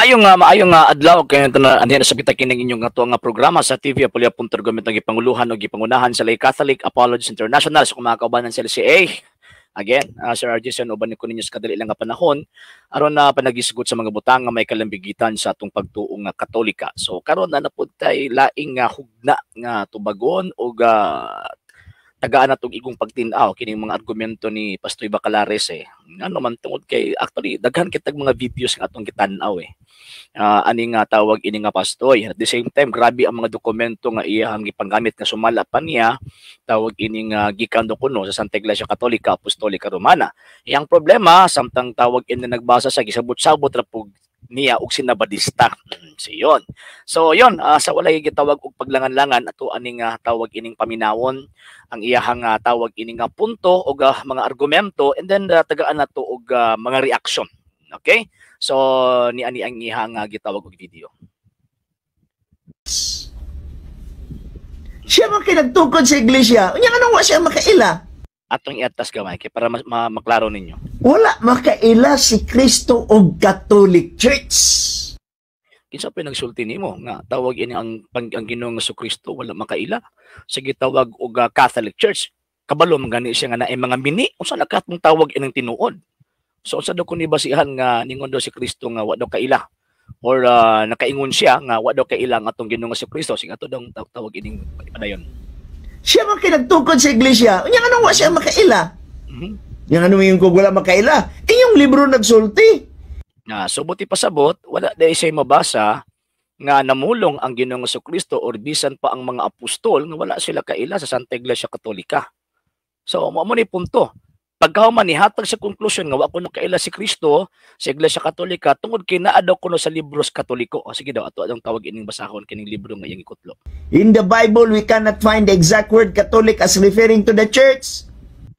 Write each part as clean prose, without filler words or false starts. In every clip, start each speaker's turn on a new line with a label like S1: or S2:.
S1: Maayong nga adlaw kay andiyan sa kita kining inyong ato nga programa sa TV Apolya.Argument ng gipanguluhan o gipangunahan sa Lay Catholic Apologists International sa mga kaubanan sa LCA. Again, Sir Arjesen, uban ko ninyo sa kadali lang nga panahon aron na panagisgot sa mga butang nga may kalambigitan sa atong pagtuong nga Katolika. So karon na napud tay laing nga hugna nga tubagon o tagaan natong igong pagtin-aw kining mga argumento ni Pastor Bacalares ano man tungod kay actually daghan kitag mga videos nga atong gitan-aw ani nga tawag ini nga pastoy. At the same time, grabe ang mga dokumento nga iyang gipanggamit nga sumala pa niya tawag ini nga gikan do kuno sa Santa Iglesia Katolika Apostolika Romana. Iyang problema samtang tawag ini nagbasa sa gisabot-sabot ra pug niya og sinabadista. Siyon. So yon sa walay gitawag og paglangan-langan ato ani nga tawag ining paminawon ang iyahang tawag ini nga punto og mga argumento, and then tagaan nato og mga reaction. Okay? So ni ani ang iyahang gitawag og video.
S2: Siya man kay nagtungkod sa iglesia. Unya anong wa siya makaila?
S1: Atong iatas gamay kay para maklaro ninyo.
S2: Wala makaila si Kristo og Catholic Church.
S1: Kinsa pa nagsulti nimo nga tawag ini ang Ginoong Jesucristo wala makaila sa gitawag og Catholic Church? Kabalo man gani siya nga naay mga mini unsa nakatong tawag ining tinuod. So unsa daw kun ibasihan nga ningon daw si Kristo nga wa daw kaila or nakaingon siya nga wa daw kaila ang atong Ginoong Jesucristo sing ato daw tawag ining padayon.
S2: Siya man kay nagtungkod sa iglesia. Unya anong wa siya makaila? Yang ano yung kung wala makaila? Yung libro nagsulti.
S1: So buti pasabot, wala dahil siya mabasa nga namulong ang Ginoong Jesucristo or bisan pa ang mga apostol nga wala sila kaila sa Santa Iglesia Katolika. So mo ni punto. Pagkahuman ni hatag sa conclusion nga wa kuno kaila si Kristo sa Iglesia Katolika tungod kay naa daw kuno sa libros Katoliko. O sige daw ato ang tawag ining basahon kining libro nga iyang ikutlo.
S2: In the Bible we cannot find the exact word Catholic as referring to the church.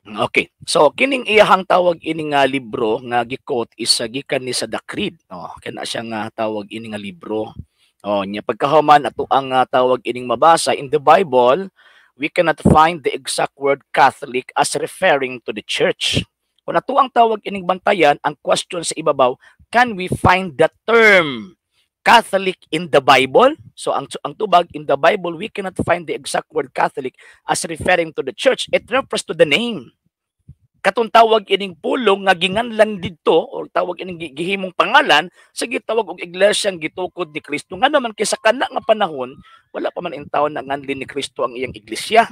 S1: Okay. So kining iyahang tawag ining libro nga gi-quote is gikan ni sa The Creed. Kana siya nga tawag ining libro. Nya pagkahuman ato ang tawag ining mabasa in the Bible, we cannot find the exact word Catholic as referring to the church. Kung ato ang tawag ining bantayan, ang question sa ibabaw, can we find the term Catholic in the Bible? So ang tubag in the Bible, we cannot find the exact word Catholic as referring to the church. It refers to the name. Katong tawag ining pulong nga ginganlan didto o tawag ining gihimong pangalan sa gitawag og iglesyang gitukod ni Kristo. Nga naman kay sa kana nga panahon wala pa man in taon na nganlin ni Kristo ang iyang iglesia.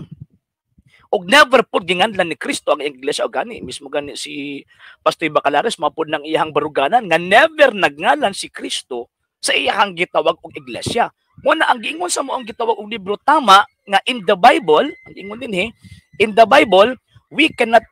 S1: Og never pud ginganlan ni Kristo ang iyang iglesia og gani mismo gani si Pastor Bacalares mapud nang iyang baruganan nga never nagngalan si Kristo sa iyang gitawag og iglesia. Mo na ang giingon sa moong gitawag og libro tama nga in the Bible, ang ingon din in the Bible we cannot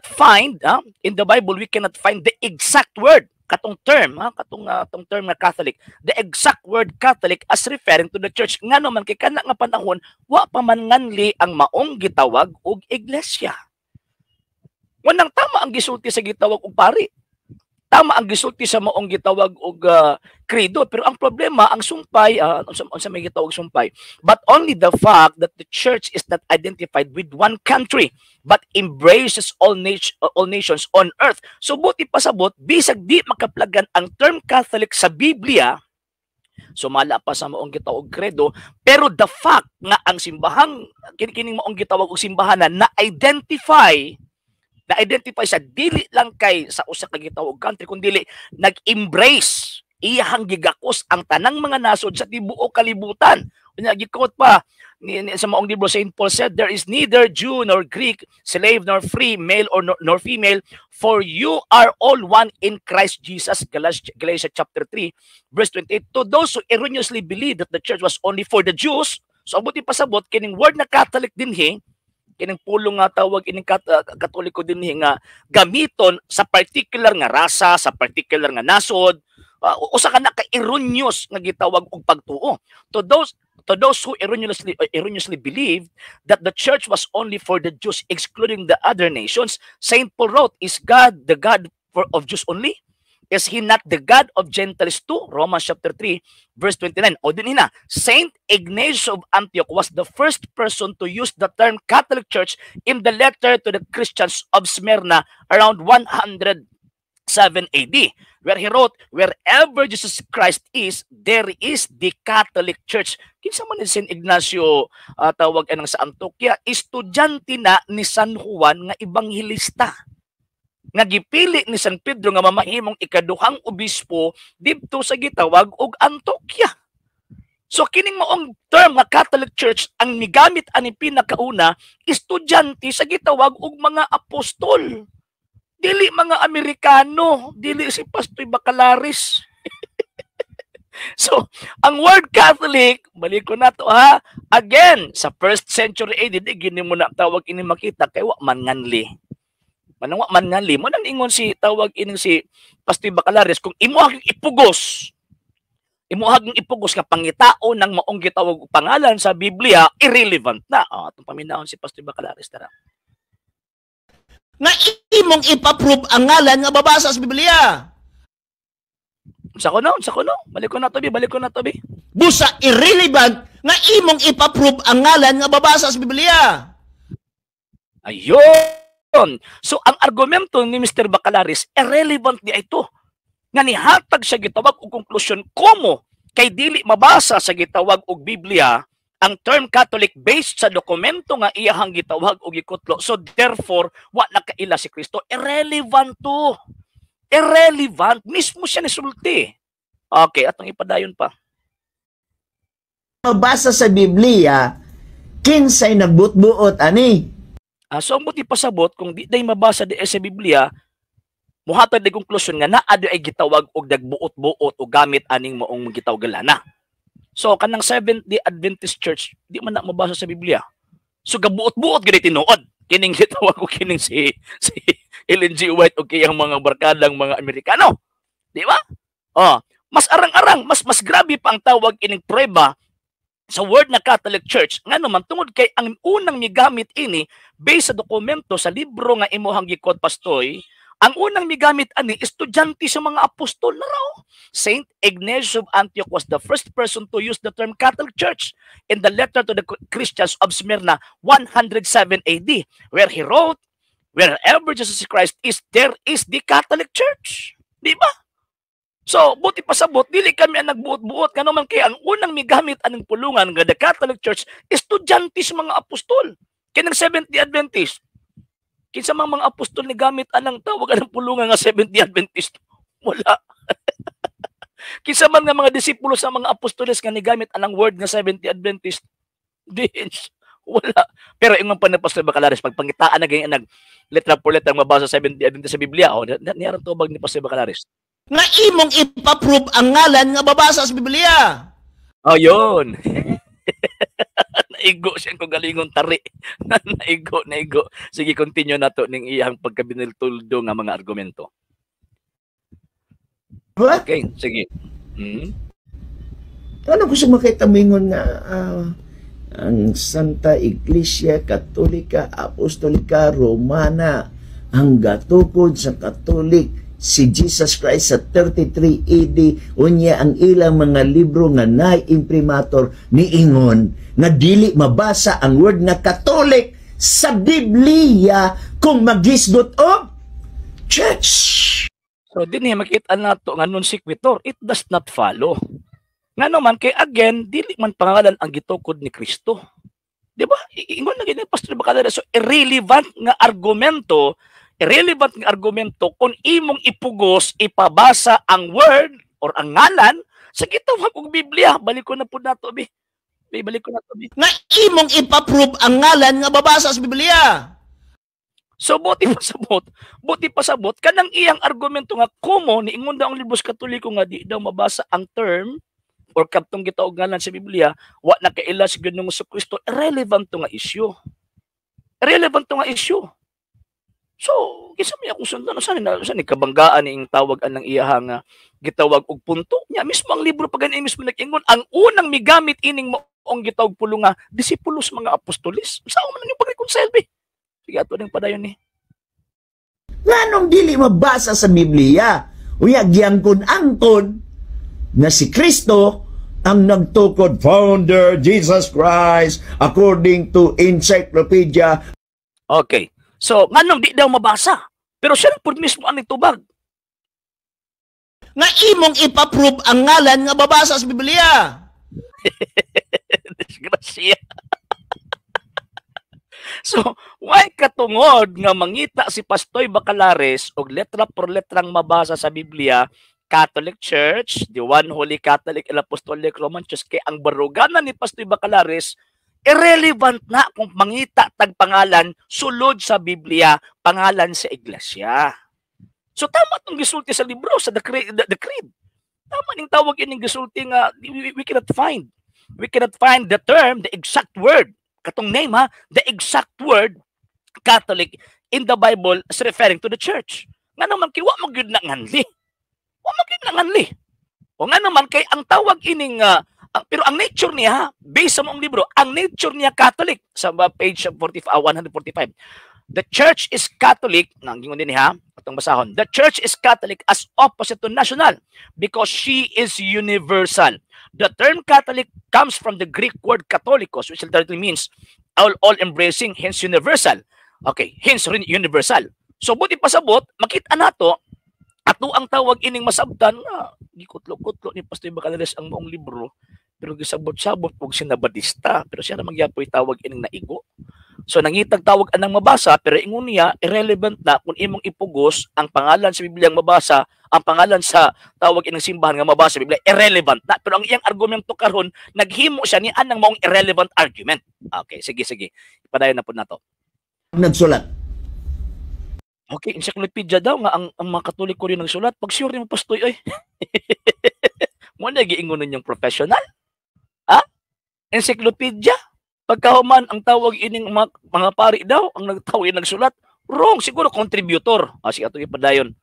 S1: find in the Bible we cannot find the exact word katong term katong term na Catholic, the exact word Catholic as referring to the church. Ngano man kay kana nga panahon wa pa man nganli ang maong gitawag og iglesia. Wanang tama ang gisulti sa gitawag og pari. Tama ang gisulti sa maong gitawag og credo, pero ang problema ang sumpay unsa may gitawag sumpay, but only the fact that the church is not identified with one country but embraces all nations on earth. So buti pasabot bisag di makaplagan ang term Catholic sa Biblia, sumala pa sa maong gitawag credo, pero the fact nga ang simbahang kining maong gitawag og simbahanan na-identify sa dili lang kay sa usa ka gitawag country kundi nag-embrace iyang gigakos ang tanang mga nasod sa tibuok kalibutan. Unya gikot pa sa maong libro St. Paul said, there is neither Jew nor Greek, slave nor free, male or nor female, for you are all one in Christ Jesus. Galatians chapter 3 verse 28. To those who erroneously believe that the church was only for the Jews, so abuti pasabot kining word na Catholic dinhi kining pulong nga tawag ining Katoliko dinhi nga gamiton sa particular nga rasa, sa particular nga nasod, usa ka na ka erroneous nga gitawag og pagtuo. To those who erroneously believed that the church was only for the Jews excluding the other nations, Saint Paul wrote, is God the God of Jews only? Is he not the God of Gentiles too? Romans chapter 3 verse 29. O din na, Saint Ignatius of Antioch was the first person to use the term Catholic Church in the letter to the Christians of Smyrna around 100 7 AD, where he wrote, "Wherever Jesus Christ is, there is the Catholic Church." Kinsa man ni St. Ignacio tawag anang sa Antioquia, estudyante na ni San Juan nga ebanghilista. Nga gipili ni San Pedro nga mamahimong ikaduhang obispo didto sa gitawag og Antioquia. So kining maong term nga Catholic Church ang migamit ani pinakauna estudyante sa gitawag og mga apostol. Dili mga Amerikano, dili si Pastoy Bacalaris. So, ang word Catholic, balik ko na to ha, again, sa 1st century AD, di gini mo na tawag ini makita, kay wa man nganli. Manang wa man nganli, mo nang ingon si tawag ini si Pastoy Bacalaris, kung imuhag ipugos nga pangitao ng maong gitawag pangalan sa Biblia, irrelevant na. Itong paminahon si Pastoy Bacalaris, tara.
S2: Nga imong ipaprove ang ngalan nga babasa sa Biblia.
S1: Sa kuno? Balik ko na to, bi.
S2: Busa irrelevant nga imong ipaprove ang ngalan nga babasa sa Biblia.
S1: Ayun. So, ang argumento ni Mr. Bacalaris, irrelevant niya ito. Nga nihatag siya gitawag og konklusyon komo kay dili mabasa sa gitawag og Biblia ang term Catholic based sa dokumento nga iyahang gitawag og gikutlo. So therefore, wa nakaila si Kristo. Irrelevant to. Irrelevant. Mismo siya nisulti. Okay, atong ipadayon pa.
S2: Mabasa sa Biblia, kinsay nagbutbuot ani?
S1: So ang buti pasabot, kung di day mabasa di sa Biblia, muhatag di konklusyon nga naa di ay gitawag og nagbuot-buot o gamit aning maong gitawag galana. So, kanang Seventh-day Adventist Church, di man na mabasa sa Biblia. So, gabuot-buot gani tinuod. Kining gitawag ko kining si Ellen G. White o kayang mga barkadang mga Amerikano. Di ba? Mas arang-arang, mas grabe pa ang tawag ining prueba sa word na Catholic Church. Nga naman, tungod kay ang unang migamit ini, based sa dokumento sa libro nga imuhang gikot Pastoy, ang unang migamit ani estudyante sa mga apostol na raw. Saint Ignatius of Antioch was the first person to use the term Catholic Church in the letter to the Christians of Smyrna 107 AD, where he wrote, "Wherever Jesus Christ is, there is the Catholic Church." Di ba? So, buti pasabot, dili kami ang nagbuot-buot. Kano man kaya ang unang migamit anong pulungan ng the Catholic Church, estudyante sa mga apostol. Kinang Seventh-day Adventist. Kinsa mga apostol ni gamit anang tawag anang pulungan nga Seventh-day Adventist? Wala. Kinsa man nga mga disipulo sa mga apostoles nga ni gamit anang word nga Seventh-day Adventist? Wala. Pero yung mga Pastor Bacalaris, pagpangitaan na ganyan nag letra por letra mabasa sa Seventh-day Adventist sa Biblia, niarang tubag ni Pastor Bacalaris.
S2: Nga imong ipaprove ang ngalan nga babasa sa Biblia.
S1: Yun. Naigo siya kung galingon tari. Naigo. Sige, continue na to ning iyang pagkabiniltuldo nga mga argumento.
S2: What?
S1: Okay, sige.
S2: Ano gusto makita mingon nga ang Santa Iglesia Katolika Apostolika Romana ang gatukod sa Katolik si Jesus Christ sa 33 AD unya ang ilang mga libro nga na-imprimator niingon nga dili mabasa ang word nga Catholic sa Biblia kung maghisgot og church.
S1: So din makita nato nga non sequitur, it does not follow. Nga naman kay again dili man pangalan ang gitukod ni Kristo. Di ba? Ingon na gini Pastor Bacalaris, so irrelevant nga argumento kung imong ipugos, ipabasa ang word or ang ngalan sa gitawag og Biblia. Balik ko na po nato, bi.
S2: Nga imong ipaprove ang ngalan nga babasa sa Biblia.
S1: So, buti pasabot, kanang iyang argumento nga kumo, niingon daw ang libros Katoliko nga di daw mabasa ang term or kaptong gitawag ngalan sa Biblia, wa na kaila si Ginoong Kristo, irrelevant to nga issue. So, kisa may akong sundan, saan kabanggaan yung tawagan ng iyahang gitawag og punto niya. Mismo ang libro pa ganyan mismo nag-ingon, ang unang migamit ining moong gitawag pulunga, disipulos mga apostolis. Saan man yung pag-reconcile, be? Sige, ato ng padayon ni.
S2: Nganong dili mabasa sa Biblia? Uya, giyangkon-angkon na si Kristo ang nagtukod, founder Jesus Christ, according to Encyclopedia.
S1: Okay. So, nganong di daw mabasa. Pero siya po mismo ang itubag.
S2: nga imong ipaprove ang ngalan nga babasa sa Biblia.
S1: Disgrasya. So, why katungod nga mangita si Pastoy Bacalares og letra por letrang mabasa sa Biblia, Catholic Church, the one Holy Catholic and Apostolic Roman Church, kay ang baruganan ni Pastoy Bacalares, irrelevant na kung mangita tag pangalan sulod sa Biblia, pangalan sa iglesia. So, tama itong gisulti sa libro, sa the Creed. Tama ning tawag ining gisulti nga we cannot find. We cannot find the term, the exact word. Katong name ha, the exact word Catholic in the Bible is referring to the church. Nga naman kay wa magyud na nganli. Wa magyud na nganli. O nga naman kay ang tawag ining pero ang nature niya, based sa mong libro, ang nature niya Catholic sa page 145. The church is Catholic, nangingon din niya, atong basahon. The church is Catholic as opposite to national because she is universal. The term Catholic comes from the Greek word Katholikos, which literally means all-embracing, hence universal. Okay, hence universal. So, buti pasabot, makita nato, ato ang tawag ining masabtan, gikutlo-kutlo ni Pastor Bacalares ang maong libro, pero gisabot-sabot og sinabadista, pero siya na magyapoy tawag ining naigo. So nangitag tawag anang mabasa, pero ingon niya irrelevant na kung imong ipugos ang pangalan sa Biblia nga mabasa, ang pangalan sa tawag inang simbahan nga mabasa sa Biblia irrelevant na. Pero ang iyang argumento karon naghimo siya ni anang maong irrelevant argument. Okay, sige. Ipadayon na po nato.
S2: Nagsulat.
S1: Okay, encyclopedia daw nga ang mga Katoliko rin nagsulat. Pag sure ni mo Pastoy, oy. Mo na giingon ninyong professional? Ha? Encyclopedia? Pagkahuman ang tawag ining mga pari daw, ang nagtawag nagsulat, wrong, siguro contributor. Sige ato ipadayon.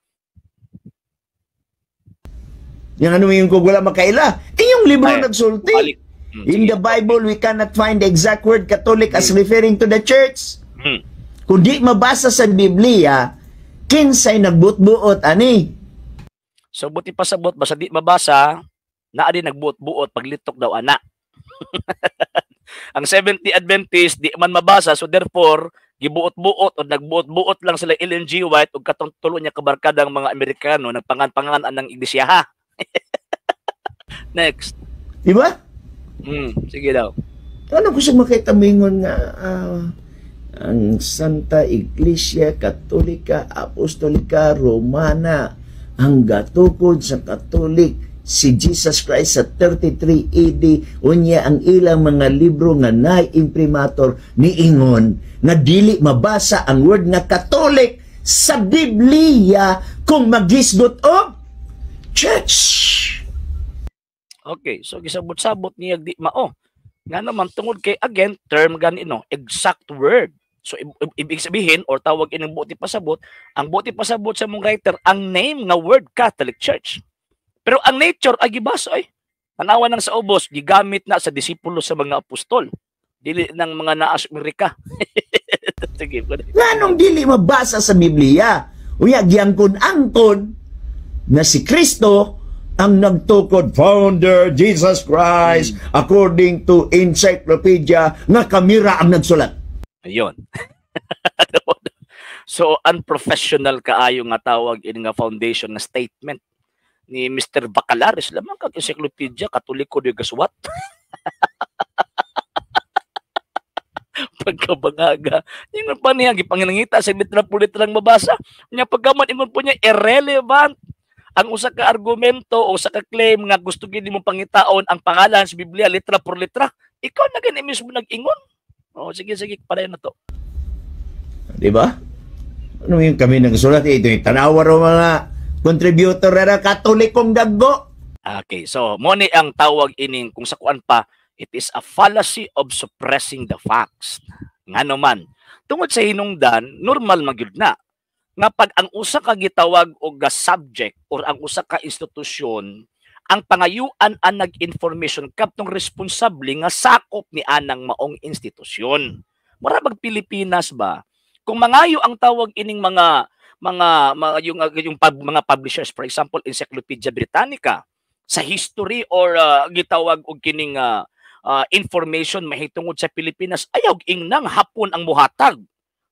S2: Yang ano yung kung wala makaila? Yung libro nagsulti.
S1: Balik.
S2: In the Bible, we cannot find the exact word Catholic as referring to the church. Kung di mabasa sa Biblia, kinsay nagbut-buot, ani?
S1: So, buti pa sabot, basta di mabasa, naa din nagbuot-buot, paglitok daw, anak. Ang 70 Adventist di man mabasa, so therefore gibuot-buot o nagbuot-buot lang sila Ellen G. White ug katong tulo niya kabarkadang mga Amerikano nagpangan-pangan ng iglesia ha. Next.
S2: Di ba?
S1: Sige daw.
S2: Ano ko siya makitamingon nga ang Santa Iglesia Katolika Apostolika Romana ang gatukod sa Katolik si Jesus Christ sa 33 AD unya ang ilang mga libro nga na-imprimator niingon nga dili mabasa ang word nga Catholic sa Biblia kung magisgot og church.
S1: Okay, so gisabot-sabot niya di mao. Nga naman tungod kay again term ganino, exact word. So ibig sabihin or tawag ining buti pasabot, ang buti pasabot sa mong writer ang name nga word Catholic Church. Pero ang nature ay gibasa ay tanawa nang sa ubos gigamit na sa disipulo sa mga apostol. Dili ng mga naas Amerika. Sige po.
S2: Nganong dili mabasa sa Biblia? Unya giangkon-angkon na si Kristo ang nagtukod founder Jesus Christ according to encyclopedia nga kamera ang nagsulat.
S1: Ayun. So unprofessional kaayo nga tawag ini nga foundation na statement ni Mr. Bacalares lamang kag encyclopedia Katoliko de Gaswat. Pagkabangaga. Ingon pa niya gipanginangita sa letra-letrang mabasa. Nya pagkaman ingon po niya irrelevant ang usa ka argumento o usa ka claim nga gusto gid mo pangitaon ang pangalan sa Biblia letra por letra. Ikaw na gani mismo nag-ingon. Oh, sige padayon na to.
S2: Di ba? Ano yung kami nagsulat ito yung tanawa ro mga contributor na Katolikong daggo.
S1: Okay, so mo ni ang tawag ining kung sa kuan pa, it is a fallacy of suppressing the facts. Ngano man, tungod sa hinungdan, normal magyud na nga pag ang usa ka gitawag og subject or ang usa ka institusyon ang pangayuan ang nag-information kaptong responsable nga sakop ni anang maong institusyon. Mura bag Pilipinas ba? Kung mangayo ang tawag ining mga publishers, for example, Encyclopedia Britannica, sa history or gitawag og kining information mahitungod sa Pilipinas, ayaw ingnang hapon ang muhatag.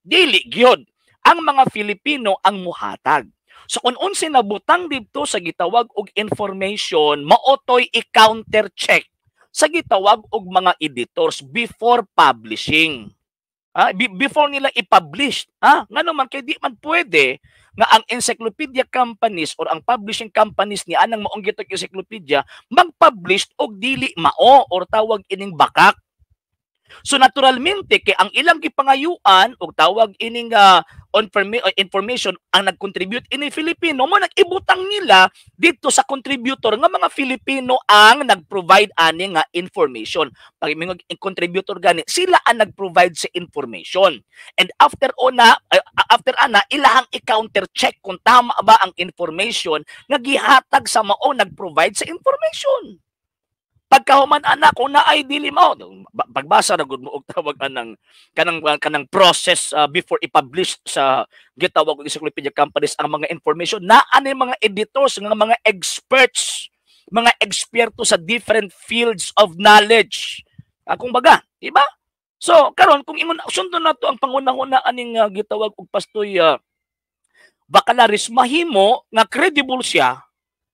S1: Dili gyud ang mga Filipino ang muhatag. So kung unsa nabutang dito sa gitawag og information, maotoy i-counter check sa gitawag og mga editors before publishing. Before nila i-publish. Ngano man kay di man pwede nga ang encyclopedia companies or ang publishing companies ni anang maong gitog encyclopedia mag-publish og dili mao or tawag ining bakak. So naturalmente kay ang ilang gipangayuan og tawag ining information ang nag-contribute ini Filipino mo nag-ibutang nila dito sa contributor nga mga Filipino ang nag-provide ani nga information. Pag mga contributor gani sila ang nag-provide sa information. And after ana ilahang i-counter check kung tama ba ang information nga gihatag sa mao nag-provide sa information. Pagkahuman anak kung naay dili mao pagbasa ra gud mo og tawag kanang process before i-publish sa gitawag og encyclopedia companies ang mga information na ani mga editors nga mga experts, mga eksperto sa different fields of knowledge. Kung baga, di ba? So karon kung ingon sundon nato ang pangunahuna aning gitawag og pastoy Bacalaris, mahimo nga credible siya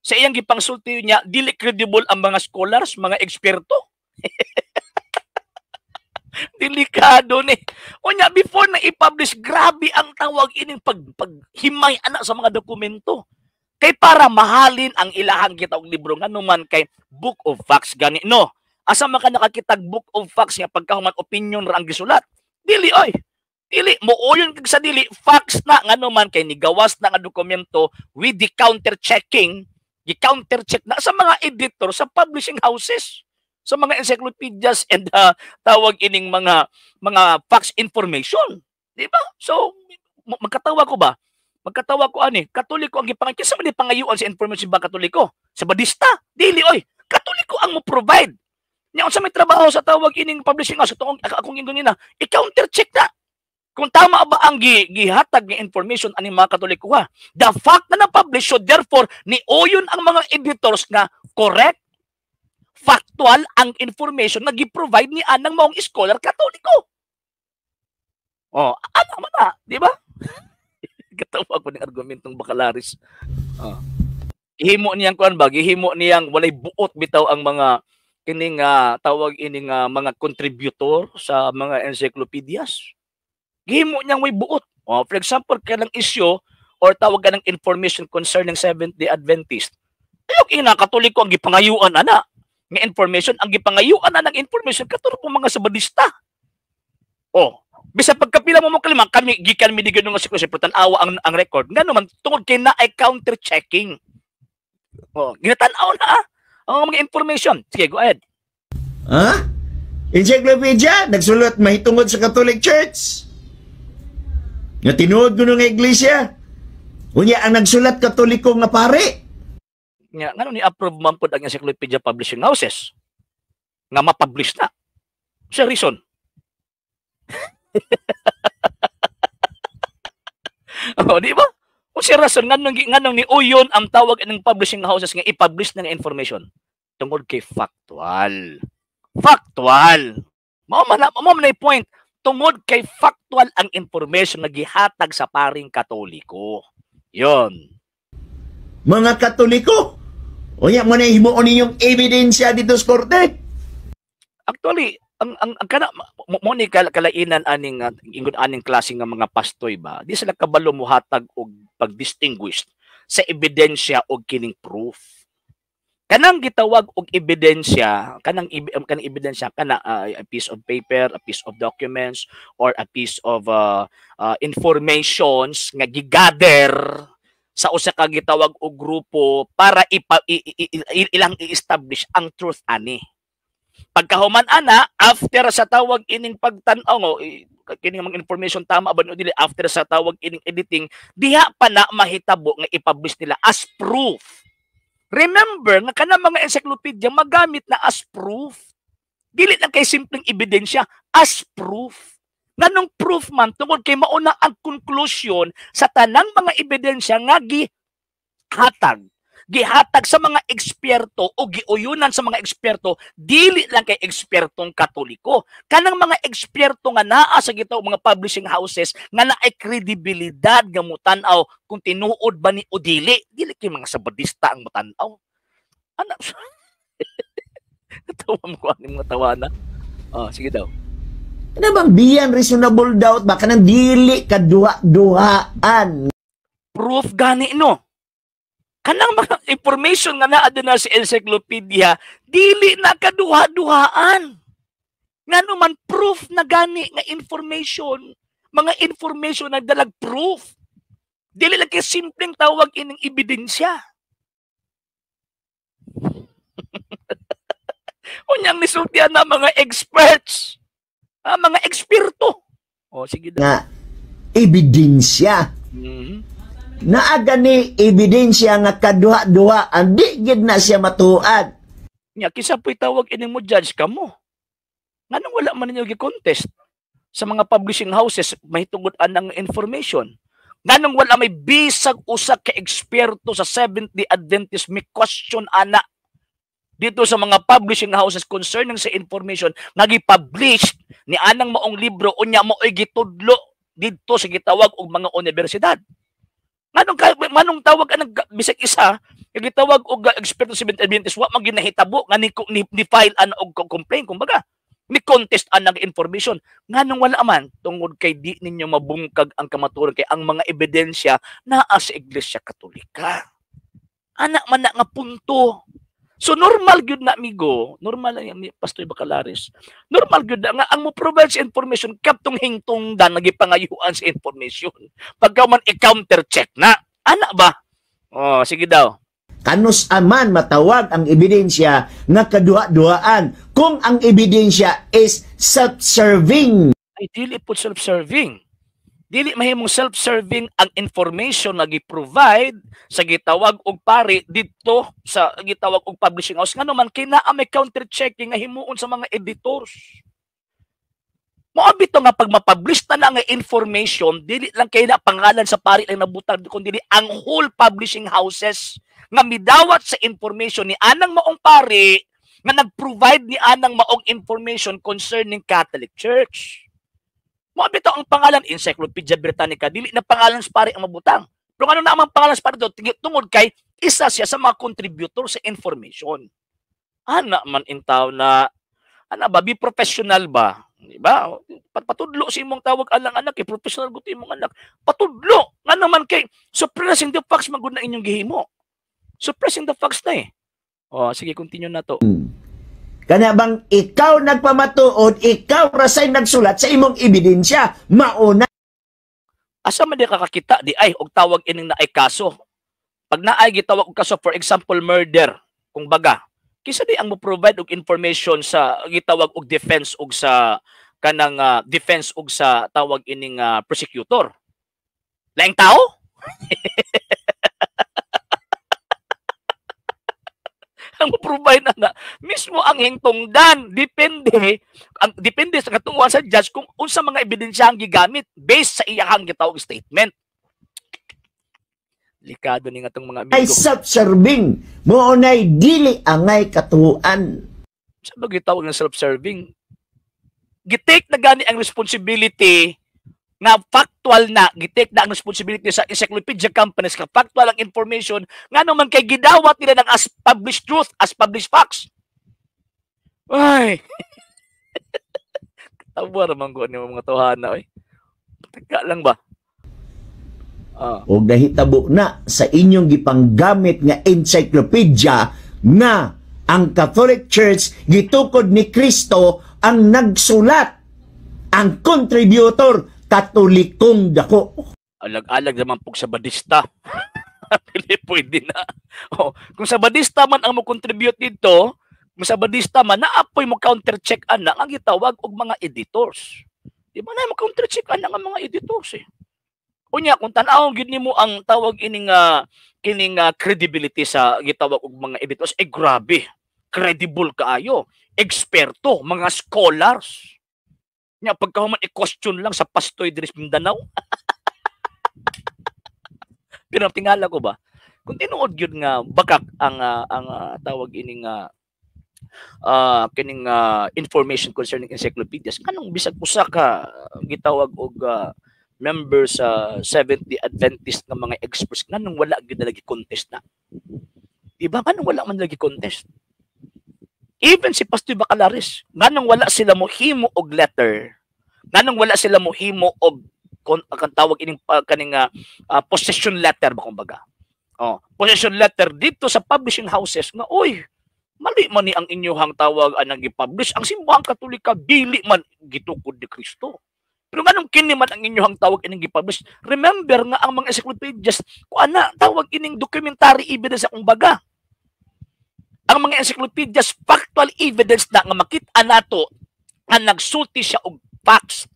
S1: sa iyang gipangsulti niya, dili credible ang mga scholars, mga eksperto. Delikado ni. Unya, before na i-publish, grabe ang tawag ining paghimay anak sa mga dokumento. Kay para mahalin ang ilahang gitawag libro nga naman kay Book of Facts gani. No, asa man ka nakakitag Book of Facts nga pagkahuman opinion ra ang gisulat. Dili oy. Dili mooyon kag sa dili facts na nga naman kay nigawas na nga dokumento with the counter checking. I-counter check na sa mga editor sa publishing houses, sa mga encyclopedias and tawag ining mga facts information, di ba? So magkatawa ko ba? Magkatawa ko ani, Katoliko ang gipangayuan sa man pangayuan sa information ba Katoliko? Sa badista, dili oy. Katoliko ang mo provide. Nya unsa may trabaho sa tawag ining publishing house akong ingon nina, i-counter check na. Kung tama ba ang gihatag ng information ani mga Katoliko ha. The fact na na-publish, so therefore, niuyon ang mga editors na correct, factual ang information na gi-provide ni anang maong scholar Katoliko. Ano man na, di ba? Katawa ko ng argumentong Bacalaris. Gihimo niyang kuan ba? Gihimo niyang walay buot bitaw ang mga kining tawag ining mga contributor sa mga encyclopedias. Gihimo niyang may buot. For example, kanang issue or tawag ka ng information concerning Seventh-day Adventist. Ayok Katoliko ang gipangayuan ana. Nga information, ang gipangayuan ana ng information katulad po mga sabadista. Bisa pagkapila mo kalima, gikan mi digano nga si tan-awa ang record. Ngano man tungod kay na ay counter checking. Ginatan-aw na ang mga information. Sige, go ahead.
S2: Encyclopedia, nagsulat mahitungod sa Catholic Church. Nga tinuod ko ng iglesia. Unya ang nagsulat Katoliko nga pare.
S1: Nga ngano ni approve man pud ang encyclopedia publishing houses nga ma-publish na. Sa reason. Di ba? O si rason nganong ni uyon ang tawag ng publishing houses nga i-publish ng information tungod kay factual. Factual. Mao man na point. Tungod kay factual ang information na gihatag sa paring Katoliko. Yon.
S2: Mga Katoliko, unya mo na himuon ninyong ebidensya dito sa korte.
S1: Actually, ang kana mo ni kalainan aning klase nga mga pastoy ba? Di sila kabalo mohatag og pag-distinguish sa ebidensya og kining proof. Kanang gitawag og ebidensya, kanang ebidensya a piece of paper, a piece of documents, or a piece of informations nga gigather sa usa ka gitawag og grupo para ilang i-establish ang truth ani. Pagkahuman ana after sa tawag ining pagtan-aw kining mga information tama ba no dili after sa tawag ining editing diha pa na mahitabo nga i-publish nila as proof. Remember, nga kanang mga encyclopedia magamit na as proof. Dili lang kay simpleng ebidensya, as proof. Nganong proof man, tungod kay mauna ang conclusion sa tanang mga ebidensya nga gihatag gihatag sa mga eksperto o giuyunan sa mga eksperto, dili lang kay ekspertong Katoliko. Kanang mga eksperto nga naa sa gitaw mga publishing houses nga naay kredibilidad nga mutan-aw kung tinuod ba ni o dili. Dili kay mga sabadista ang mutan-aw. Ana, natawa mo ko ang mga tawana. Oh, sige daw.
S2: Ano bang beyond reasonable doubt ba kanang dili kaduha-duhaan?
S1: Proof gani no. Kanang mga information nga naa na sa encyclopedia, dili na kaduha-duhaan. Ngano man proof na gani nga information, mga information na dalag proof. Dili lang kay simpleng tawag ining ebidensya. Unyang nisultihan na mga experts, mga eksperto. O, sige na.
S2: Nga ebidensya. Naaga ni ebidensya nga kaduha-duha ang di gid na siya matuad.
S1: Nya kisa po'y tawag ining mo judge kamo. Nganong wala man ninyo gi-contest sa mga publishing houses mahitungod anang information. Nganong wala may bisag usa ka eksperto sa Seventh-day Adventist may question ana dito sa mga publishing houses concerning sa information nga gi-publish ni anang maong libro unya mao'y gitudlo dito sa gitawag og mga universidad. Manong tawag ang bisag isa, yung gitawag og eksperto sa Seventh-day Adventist, wa man ginahitabo nga ni file an og complaint kumbaga. Ni contest an nag information. Nganong wala man tungod kay di ninyo mabungkag ang kamatuoran kay ang mga ebidensya naa sa Iglesia Katolika. Ana man na nga punto. So normal gyud na amigo, normal lang Pastor Bacalaris. Normal gyud na nga ang mo provide sa information kaptong hingtungdan nagipangayuan sa information. Pagka man i-counter check na, ana ba? Oh, sige daw.
S2: Kanus aman matawag ang ebidensya nga kaduha-duhaan kung ang ebidensya is self-serving.
S1: Ay dili po self-serving. Dili mahimong self-serving ang information na gi-provide sa gitawag og pari dito sa gitawag og publishing house. Ngano man kay naa may counter-checking nga himuon sa mga editors. Moabit nga pag mapublish na nga information, dili lang kay na pangalan sa pari lang nabutang kundi ang whole publishing houses nga midawat sa information ni anang maong pari nga nag-provide ni anang maong information concerning Catholic Church. Moabito ang pangalan, Encyclopedia Britannica, dili na pangalan sa pari ang mabutang. Pero ano na ang pangalan sa pari doon, tungod kay isa siya sa mga contributor sa information. Ana man intaw na, ana ba, be professional ba? Diba? Patudlo si imong tawag alang anak, professional gusto imong anak. Patudlo! Nga naman kay, suppressing the facts, maguna inyong gihimo. Suppressing the facts na eh. O, sige, continue na to.
S2: Kana bang ikaw nagpamatuod, ikaw rasay nagsulat sa imong ebidensya, mauna.
S1: Asa man di kakakita, di ay, og tawag ining na ay kaso. Pag naay gitawag og kaso, for example, murder, kung baga, kisa di ang mo-provide og information sa gitawag og defense og sa kanang defense og sa tawag ining prosecutor. Laing tao? Ang provide na mismo ang hingtungdan depende sa katunguhan sa judge kung unsa mga ebidensya ang gigamit based sa iyang gitawag statement. Likado ni nga itong mga amigo.
S2: Ay self-serving, moonay dili angay katuhuan.
S1: Sa ba gitawag ng self-serving? Gitake na gani ang responsibility nga factual na, gitake na ang responsibility sa encyclopedia companies ka factual ang information nga naman kay gidawat nila ng as published truth, as published facts. Ay! Tawa naman ko ni mga tawhana. Taga lang ba?
S2: O nahitabo na sa inyong gipanggamit nga encyclopedia nga ang Catholic Church gitukod ni Kristo ang nagsulat, ang contributor Katolikong dako.
S1: Alag-alag naman po sa badista. Pili pwede na. Kung sa badista man ang mo contribute dito, kung sa badista man, naapoy mo counter-check ana ang gitawag og mga editors. Di ba na mo counter-check ana ang mga editors eh. Unya, kung tanawon gyud nimo ang tawag ining kining credibility sa gitawag og mga editors, grabe. Credible kaayo. Eksperto, mga scholars. Nya pagkahuman i-question lang sa Pastoy Dres Mindanao. Pero tingala ko ba, Kung tinuod gyud nga bakak ang tawag ining kining information concerning encyclopedias, kanang bisag usa ka gitawag og member sa Seventh-day Adventist nga mga experts nganong wala gyud na lagi contest na. Diba? Nganong wala man lagi contest? Even si Pastor Bacalaris, nganong wala sila mohimo og letter, nganong wala sila mohimo og ang tawag ining kaning possession letter ba kumbaga. Possession letter dito sa publishing houses nga oy, mali man ni ang inyong tawag anang gi-publish. Ang simbahang Katolika dili man gitukod ni Kristo. Pero nganong kini man ang inyong tawag ining gi-publish? Remember nga ang mga encyclopedias ko ana tawag ining documentary evidence akong baga. Ang mga encyclopedias factual evidence na nga makita nato nga nagsulti siya og facts.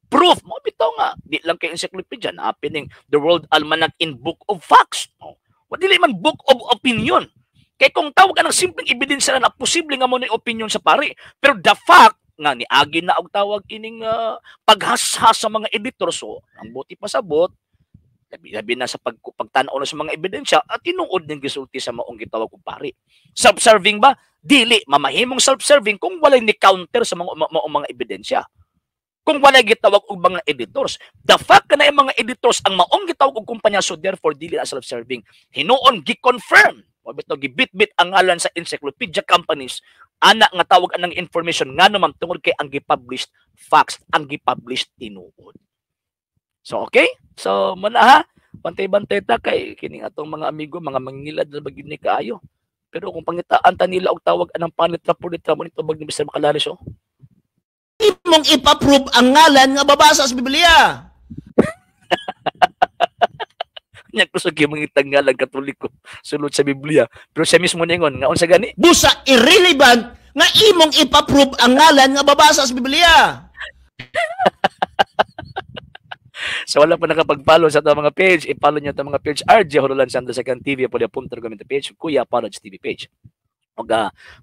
S1: Proof mo bitaw nga di lang kay encyclopedia na happening the World Almanac in Book of Facts. Wa dili man book of opinion. Kay kung tawag ka ng simpleng ebidensya na posible nga mo na opinion sa pari. Pero the fact nga ni agi na og tawag ining paghasha sa mga editor, so ang buti pasabot labi na sa pagtanaw na sa mga ebidensya at tinuod ning gisulti sa maong gitawag og pari. Self-serving ba? Dili mamahimong self-serving kung walay ni counter sa mga ebidensya. Kung walay gitawag og mga editors. The fact na yung mga editors ang maong gitawag og kumpanya, so therefore dili na self-serving. Hinuon gi-confirm o bitaw gibit-bit ang ngalan sa encyclopedia companies ana nga tawag anang information nga naman tungod kay ang gi-published facts, ang gi-published tinuod. So okay? So muna ha, bantay-bantay ta kay kining atong mga amigo, mga mangilad na bagid ni kaayo. Pero kung pangitaan ta nila og tawag anang panitra-pulitra mo nito bag ni Mr. Bacalaris,
S2: imong ipa-prove ang ngalan nga babasa sa Biblia.
S1: Nya ko sa gimangitang ngalan Katoliko sulod sa Biblia. Pero siya mismo ningon nga unsa gani?
S2: Busa irrelevant nga imong ipa-prove ang ngalan nga babasa sa Biblia.
S1: So wala pa nakapag-follow sa itong mga page, i-follow nyo itong mga page RJ Horolan Santos Second TV, pwede.com page, Kuya Parage TV page. O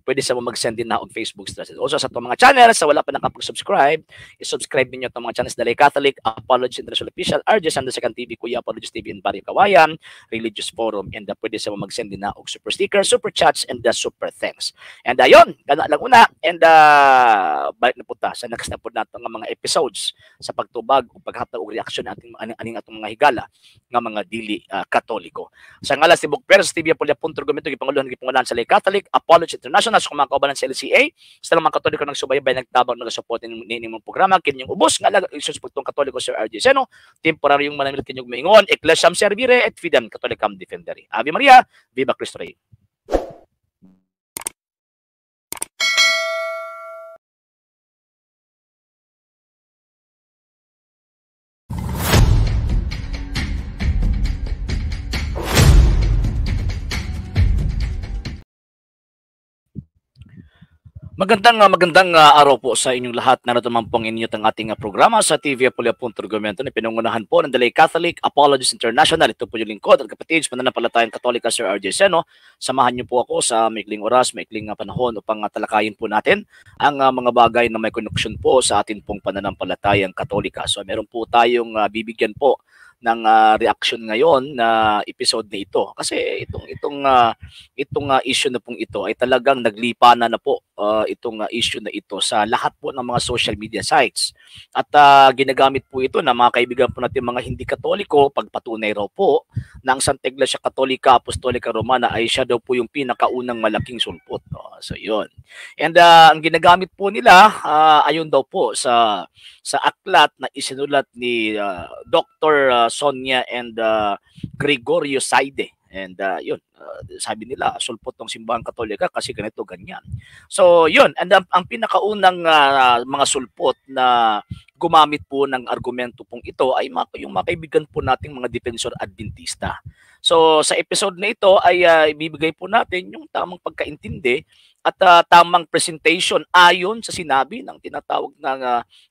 S1: pwede sa mo mag-send din na og Facebook status. Also sa itong mga channels, sa wala pa nakapag-subscribe, i-subscribe niyo itong mga channels Dalay Catholic, Apology International Official, RJ Santos Second TV, Kuya Apology TV, and Barrio Kawayan, Religious Forum, and pwede sa mo mag-send din na og super sticker, super chats, and super thanks. And ayun, gana lang una, and balik na po ta sa next na po nato nga mga episodes sa pagtubag o paghatag og reaksyon aning atong mga higala nga mga dili Katoliko. Sa ngalan si Bukper sa TV Apolya.com gipanguluhan gipangunahan sa Lay Catholic, Apology International sa mga kaubanan sa LCA, sa mga Katoliko nagsubaybay nagtabang nagasupport ni mong programa kinyong ubos nga isus pagtong Katoliko Sir RJ Seno, temporaryong manamil kinyong maingon, Ecclesiam Servire et Fidem Catholicam Defendere. Ave Maria, Viva Cristo Rey. Magandang araw po sa inyong lahat. Narito man pong inyo ang ating programa sa TV Apolya.com na pinangunahan po ng Dalay Catholic, Apologies International. Ito po yung lingkod at kapatid, Pananampalatayang Katolika Sir RJ Seno. Samahan niyo po ako sa maikling oras, maikling panahon upang talakayin po natin ang mga bagay na may koneksyon po sa atin pong Pananampalatayang Katolika. So meron po tayong bibigyan po ng reaction ngayon na episode na ito kasi itong issue na pong ito ay talagang naglipana na po itong issue na ito sa lahat po ng mga social media sites at ginagamit po ito na mga kaibigan po natin mga hindi Katoliko pagpatunay raw po na ang Santa Iglesia Katolika Apostolika Romana ay siya daw po yung pinakaunang malaking sulpot. So yun. And ang ginagamit po nila ayon daw po sa aklat na isinulat ni Dr. Sonia and Gregorio Saide. And yun, sabi nila, sulpot ng simbahang Katolika kasi ganito, ganyan. So yun, and ang pinakaunang mga sulpot na gumamit po ng argumento pong ito ay yung mga kaibigan po nating mga Defensor Adventista. So sa episode na ito ay ibibigay po natin yung tamang pagkaintindi at tamang presentation ayon sa sinabi ng tinatawag ng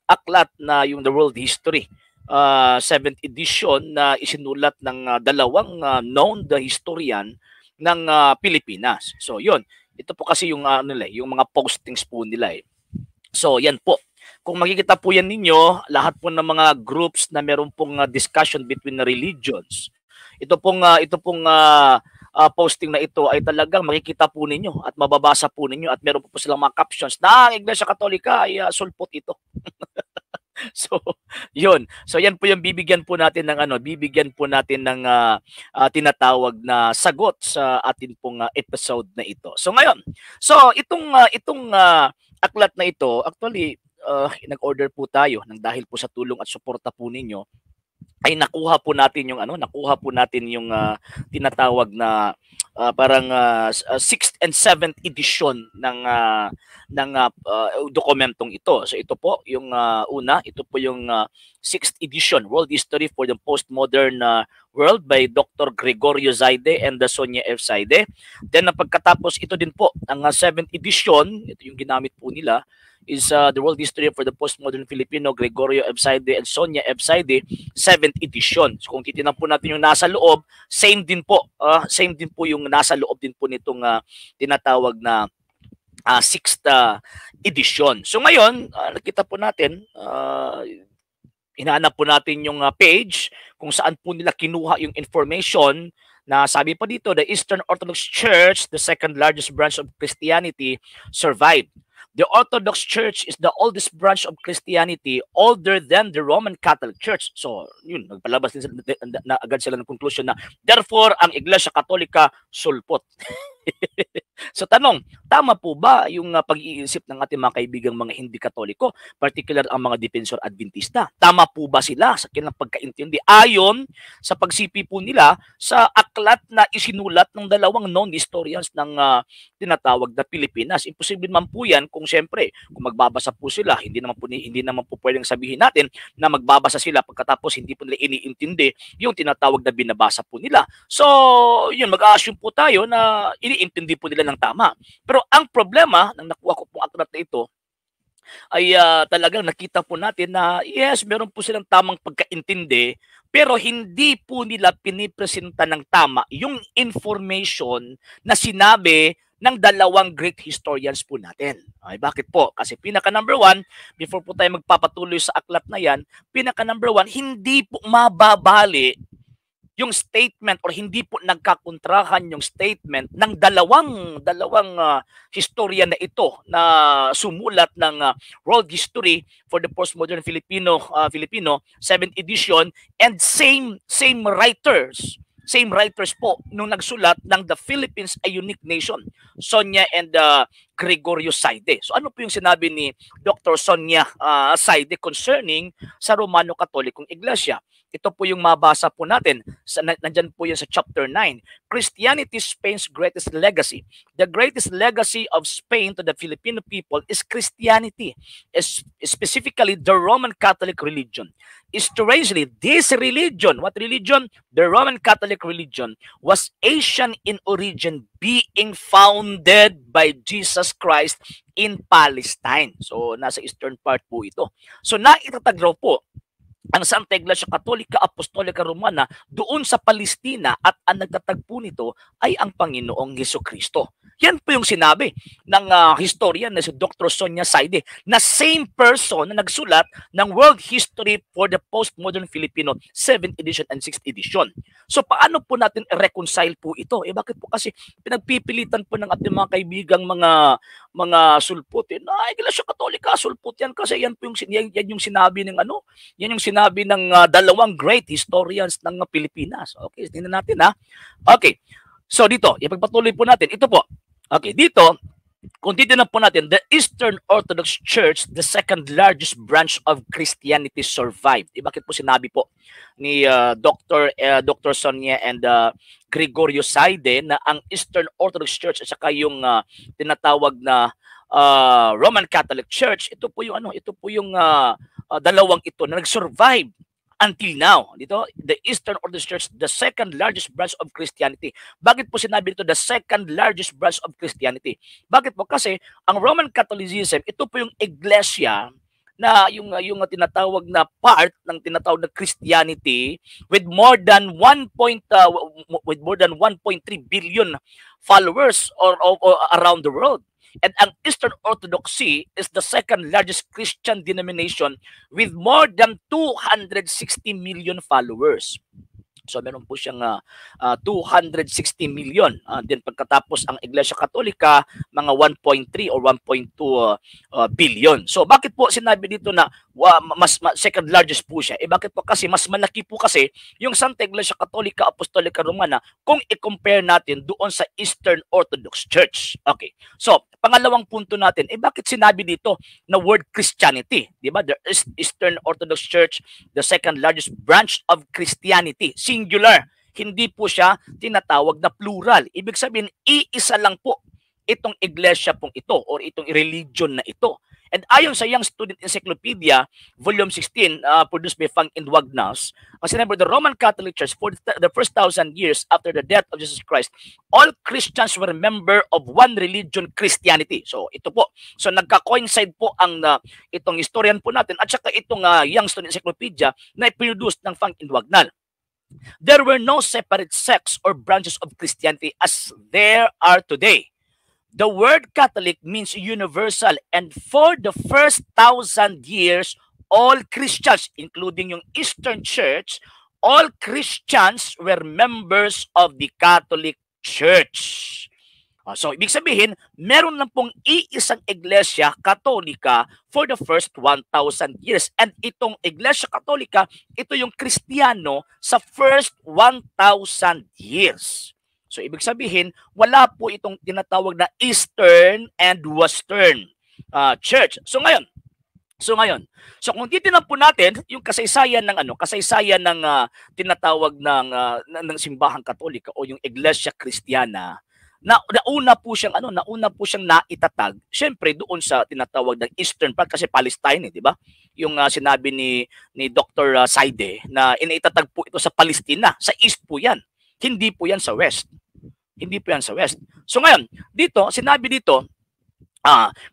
S1: aklat na yung The World History 7th edition na isinulat ng dalawang known historian ng Pilipinas. So yun, ito po kasi yung yung mga postings po nila eh. So yan po. Kung makikita po yan ninyo, lahat po ng mga groups na meron pong discussion between the religions. Ito pong posting na ito ay talagang makikita po ninyo at mababasa po ninyo at meron po silang mga captions na ang Iglesia Katolika ay sulpot ito. So, yun. So, yan po yung bibigyan po natin ng tinatawag na sagot sa atin pong episode na ito. So, ngayon, itong aklat na ito, actually, nag-order po tayo dahil po sa tulong at suporta po ninyo ay nakuha po natin yung tinatawag na parang 6th and 7th edition ng dokumentong ito. So ito po yung ito po yung 6th edition, World History for the Postmodern World by Dr. Gregorio Zaide and Sonia F. Zaide. Then pagkatapos ito din po ang 7th edition, ito yung ginamit po nila, is the World History for the Postmodern Filipino, Gregorio F. Zaide and Sonia F. Zaide, 7th edition. So kung titingnan po natin yung nasa loob, same din po yung nasa loob din po nitong tinatawag na 6th edition. So ngayon, nakita po natin, hinahanap po natin yung page kung saan po nila kinuha yung information na sabi pa dito, the Eastern Orthodox Church, the second largest branch of Christianity, survived. The Orthodox Church is the oldest branch of Christianity, older than the Roman Catholic Church. So, yun, nagpalabas din na agad sila ng conclusion na, therefore, ang Iglesia Katolika sulpot. So tanong, tama po ba yung pag-iisip ng ating mga kaibigang mga hindi Katoliko, particular ang mga Defensor Adventista? Tama po ba sila sa kanilang pagkaintindi ayon sa pagsipi po nila sa aklat na isinulat ng dalawang known historians ng tinatawag na Pilipinas? Imposible man po yan kung siyempre, kung magbabasa po sila, hindi naman po pwedeng sabihin natin na magbabasa sila pagkatapos hindi po nila iniintindi yung tinatawag na binabasa po nila. So, yun, mag-assume po tayo na iniintindi po nila ng tama. Pero ang problema, nang nakuha ko pong aklat na ito, ay talagang nakita po natin na yes, meron po silang tamang pagkaintindi, pero hindi po nila pinipresenta ng tama yung information na sinabi ng dalawang great historians po natin. Ay, bakit po? Kasi pinaka number one, before po tayo magpapatuloy sa aklat na yan, pinaka number one, hindi po mababali yung statement or hindi po nagkakontrahan yung statement ng dalawang historian na ito na sumulat ng World History for the Postmodern Filipino 7th edition, and same writers po nung nagsulat ng The Philippines, a Unique Nation, Sonia and Gregorio Zaide. So ano po yung sinabi ni Dr. Sonia Zaide concerning sa Romano Katolikong Iglesia? Ito po yung mabasa po natin. Nandyan po yan sa chapter 9. Christianity is Spain's greatest legacy. The greatest legacy of Spain to the Filipino people is Christianity, specifically the Roman Catholic religion. Strangely, this religion, what religion? The Roman Catholic religion was Asian in origin, being founded by Jesus Christ in Palestine. So, nasa eastern part po ito. So, naitatag raw po ang Santa Iglesia Katolika Apostolika Romana doon sa Palestina, at ang nagtatagpo nito ay ang Panginoong Hesukristo. Yan po yung sinabi ng historian na si Dr. Sonia Zaide, na same person na nagsulat ng World History for the Postmodern Filipino 7th edition and 6th edition. So paano po natin i-reconcile po ito? Bakit po kasi pinagpipilitan po ng ating mga kaibigang mga sulpot? Iglesia Katolika, sulpot yan kasi yan po yung sinabi ng yan yung sinabi ng dalawang great historians ng Pilipinas. Okay, tingnan natin ha. Okay. So dito, ipagpatuloy po natin. Ito po. Okay, dito, kung titignan po natin, the Eastern Orthodox Church, the second largest branch of Christianity, survived. Bakit po sinabi po ni Dr. Sonia and Gregorio Zaide na ang Eastern Orthodox Church at saka yung tinatawag na Roman Catholic Church, ito po yung dalawang ito na nag-survive until now. Dito, the Eastern Orthodox Church, the second largest branch of Christianity. Bakit po sinabi dito the second largest branch of Christianity? Bakit po? Kasi ang Roman Catholicism, ito po yung iglesia na yung tinatawag na part ng tinatawag na Christianity with more than 1.3 billion followers or around the world. And ang Eastern Orthodoxy is the second largest Christian denomination with more than 260 million followers. So meron po siyang 260 million. Then pagkatapos ang Iglesia Katolika, mga 1.3 or 1.2 billion. So bakit po sinabi dito na second largest po siya? Bakit po? Kasi mas malaki po kasi yung Santa Iglesia Katolika Apostolica Romana kung i-compare natin doon sa Eastern Orthodox Church. Okay. So pangalawang punto natin, bakit sinabi dito na word Christianity? Di ba? The Eastern Orthodox Church, the second largest branch of Christianity. Singular. Hindi po siya tinatawag na plural. Ibig sabihin, iisa lang po itong iglesia pong ito or itong religion na ito. And ayon sa Young Student Encyclopedia, Volume 16, produced by Fang and Wagnas, ang sinabi, the Roman Catholic Church, for the first 1,000 years after the death of Jesus Christ, all Christians were member of one religion, Christianity. So ito po. So nagka-coincide po ang itong historian po natin at saka itong Young Student Encyclopedia na ipinuduce ng Fang and Wagnas. There were no separate sects or branches of Christianity as there are today. The word Catholic means universal, and for the first 1,000 years, all Christians, including yung Eastern Church, all Christians were members of the Catholic Church. So, ibig sabihin, meron lang pong iisang Iglesia Katolika for the first 1,000 years. And itong Iglesia Katolika, ito yung Kristiyano sa first 1,000 years. So, ibig sabihin, wala po itong tinatawag na Eastern and Western Church. So, kung titingnan po natin yung kasaysayan ng tinatawag ng simbahang Katolika o yung Iglesia Kristiyana, nauna po siyang naitatag syempre doon sa tinatawag ng Eastern part kasi Palestine, di ba? Yung sinabi ni Dr. Saide na inaitatag po ito sa Palestina, sa East po 'yan. Hindi po 'yan sa West. Hindi po 'yan sa West. So ngayon, sinabi dito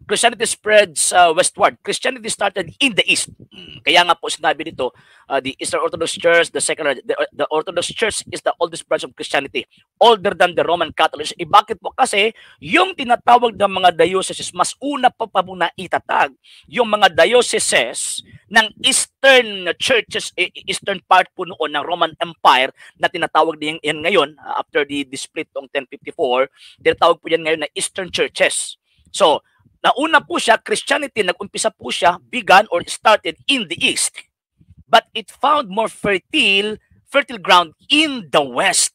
S1: Christianity spreads westward. Christianity started in the East. Kaya nga po sinabi dito, the Eastern Orthodox Church, the Orthodox Church is the oldest branch of Christianity, older than the Roman Catholics. Bakit po? Kasi yung tinatawag ng mga dioceses, mas una pa muna itatag yung mga dioceses ng Eastern churches, Eastern part po noon ng Roman Empire na tinatawag din yan ngayon, after the split noong 1054, tinatawag po yan ngayon na Eastern churches. So, nauna po siya, Christianity, nag-umpisa po siya, began or started in the East. But it found more fertile ground in the West.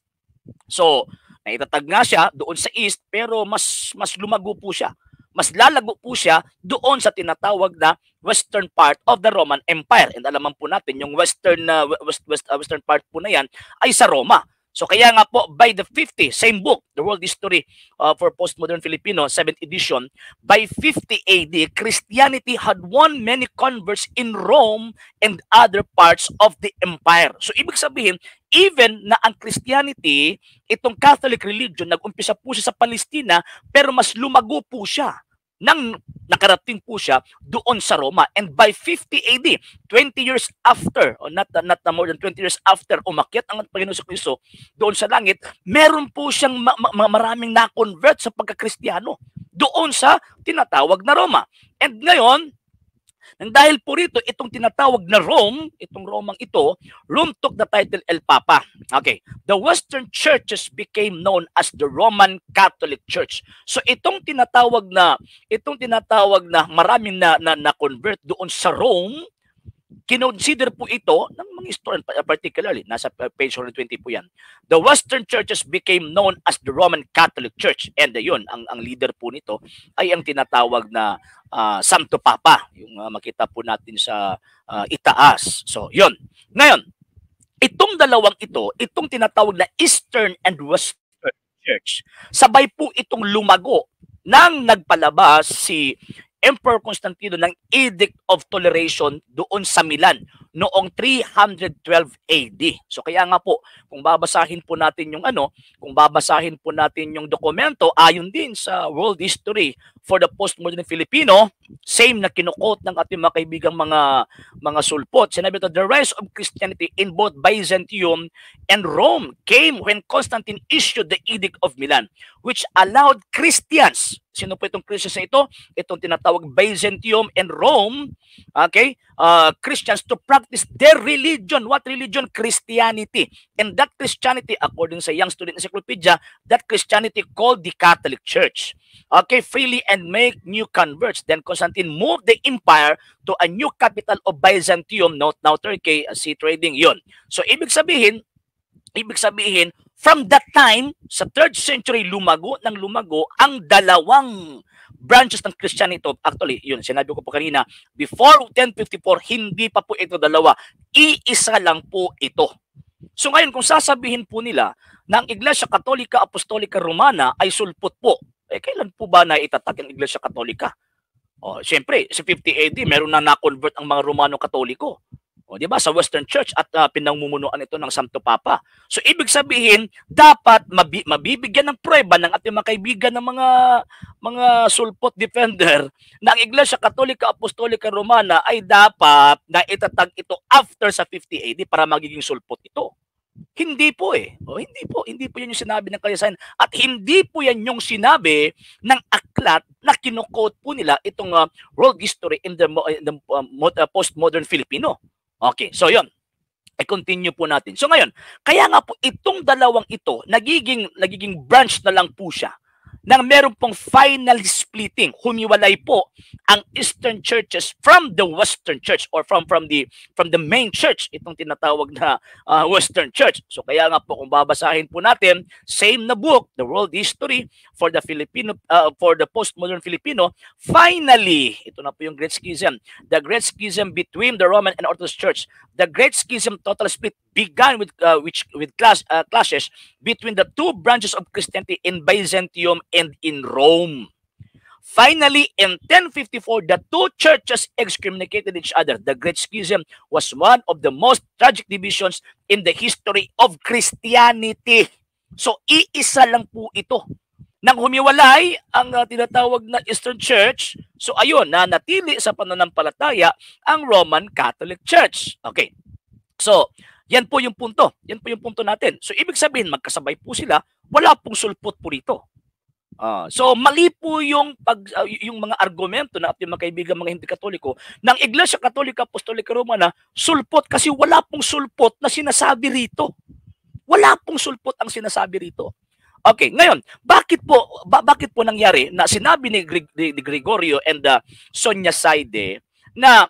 S1: So, naitatag nga siya doon sa East, pero mas lumago po siya. Mas lalago po siya doon sa tinatawag na western part of the Roman Empire. And alaman po natin, yung western part po na yan ay sa Roma. So kaya nga po, by the 50, same book, The World History for Postmodern Filipino, 7th edition, by 50 AD, Christianity had won many converts in Rome and other parts of the empire. So ibig sabihin, even na ang Christianity, itong Catholic religion, nag-umpisa po siya sa Palestina, pero mas lumago po siya nang nakarating po siya doon sa Roma. And by 50 AD, 20 years after, or not more than 20 years after umakyat ang Panginoon Kristo doon sa langit, meron po siyang maraming na-convert sa pagka-Kristiyano doon sa tinatawag na Roma. And ngayon, dahil po rito, itong tinatawag na Rome, itong Romang ito, Rome took the title El Papa. Okay. The Western churches became known as the Roman Catholic Church. So itong tinatawag na maraming na-convert doon sa Rome, kinonsider po ito ng mga historian, particularly, nasa page 120 po yan. The Western churches became known as the Roman Catholic Church. And yun, ang leader po nito ay ang tinatawag na Santo Papa, yung makita po natin sa itaas. So, yun. Ngayon, itong dalawang ito, itong tinatawag na Eastern and Western Church, sabay po itong lumago nang nagpalabas si Emperor Constantino ng Edict of Toleration doon sa Milan noong 312 AD. So kaya nga po, kung babasahin po natin yung dokumento ayon din sa World History for the postmodern Filipino, same na kinukot ng ating mga kaibigang mga sulpot. Sinabi ito, the rise of Christianity in both Byzantium and Rome came when Constantine issued the Edict of Milan, which allowed Christians, sino po itong Christians na ito? Itong tinatawag Byzantium and Rome, okay, Christians to practice their religion. What religion? Christianity. And that Christianity, according sa Young Student Encyclopedia, that Christianity called the Catholic Church. Okay, freely and make new converts. Then Constantine moved the empire to a new capital of Byzantium, now Turkey, sea trading yun. So ibig sabihin, from that time, sa 3rd century, lumago ang dalawang branches ng Christianity. Actually, yun, sinabi ko po kanina, before 1054, hindi pa po ito dalawa. Iisa lang po ito. So ngayon, kung sasabihin po nila na ang Iglesia Katolika Apostolika Romana ay sulpot po, kailan po ba na itatag ang Iglesia Katolika? Siyempre, sa 50 AD, meron na na-convert ang mga Romano Katoliko. Di ba? Sa Western Church at pinamumunuan ito ng Santo Papa. So, ibig sabihin, dapat mabibigyan ng prueba ng ating mga kaibigan ng mga sulpot defender na ang Iglesia Katolika Apostolika Romana ay dapat na itatag ito after sa 50 AD para magiging sulpot ito. Hindi po hindi po yan yung sinabi ng kasaysayan at hindi po yan yung sinabi ng aklat na kinukot po nila itong world history in the postmodern Filipino. Okay, so yun. I-continue po natin. So ngayon, kaya nga po itong dalawang ito, nagiging branch na lang po siya nang meron pong final splitting. Humiwalay po ang Eastern churches from the Western church or from the main church, itong tinatawag na Western church. So kaya nga po kung babasahin po natin, same na book, The World History for the postmodern Filipino, finally, ito na po yung Great Schism. The Great Schism between the Roman and Orthodox Church. The Great Schism total split began with clashes between the two branches of Christianity in Byzantium and in Rome. Finally, in 1054, the two churches excommunicated each other. The Great Schism was one of the most tragic divisions in the history of Christianity. So, iisa lang po ito. Nang humiwalay ang tinatawag na Eastern Church, so ayun, nanatili sa pananampalataya ang Roman Catholic Church. Okay. So, yan po yung punto. Yan po yung punto natin. So, ibig sabihin, magkasabay po sila, wala pong sulpot po rito. So, mali po yung mga argumento na ating mga kaibigan, mga hindi Katoliko, ng Iglesia Katolika Apostolika Romana, sulpot kasi wala pong sulpot na sinasabi rito. Wala pong sulpot ang sinasabi rito. Okay, ngayon, bakit po nangyari na sinabi ni Gregorio and Sonia Saide na